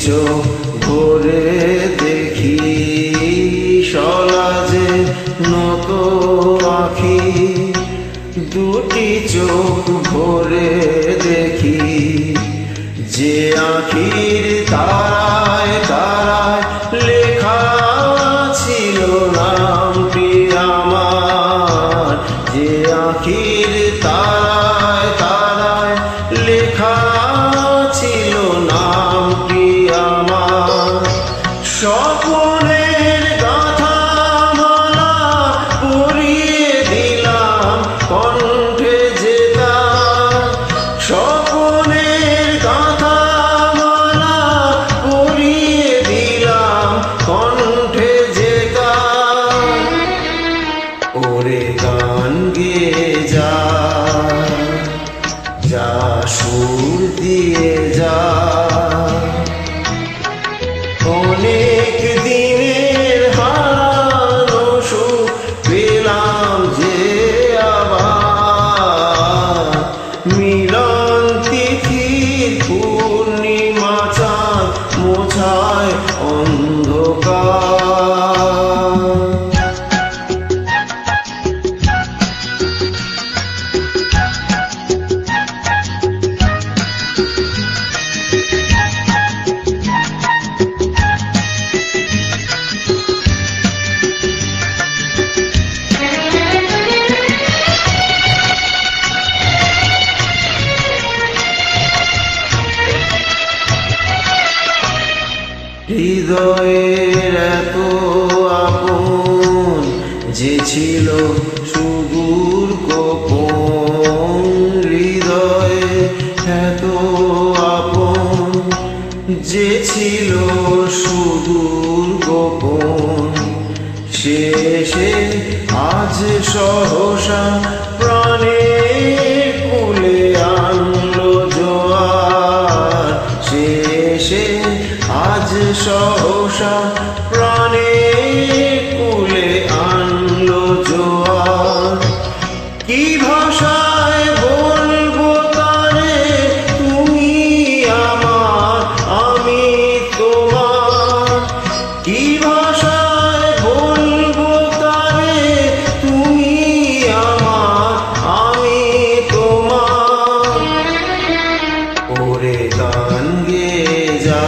চোখ ভরে দেখি সলাজে নত আখি, দুটি চোখ ভরে দেখি যে আখির তারায় তারায় লেখা ছিল নামটি আমার, যে আখির তারায় তারায় লেখা ছিল নামটি আমার। স্বপ্নের গাথা মালা পরিয়ে দিলাম কণ্ঠে যে তার, স্বপ্নের গাথা মালা পরিয়ে দিলাম কণ্ঠে যে তার। ওরে গান গেয়ে যা, যা সুর দিয়ে যা, অনেক দিনের হারানো সুখ পেলাম যে আবার। মিলন তিথির পূর্ণিমা চাঁদ মোছায় অন্ধকার। হৃদয়ের এত আপন যে ছিল সুদূর গোপন, হৃদয়ে এত আপন যে ছিল সুদূর গোপন, শেষে আজ সহসা প্রাণে কুলে আনলো জোয়ার, শেষে আজ সহসা প্রাণে কুলে আনলো জোয়ার। কি ভাষায় বলবো তারে তুমি আমার আমি তোমার, কি ভাষায় বলবো তারে তুমি আমার আমি তোমার। ওরে গান গেয়ে যা,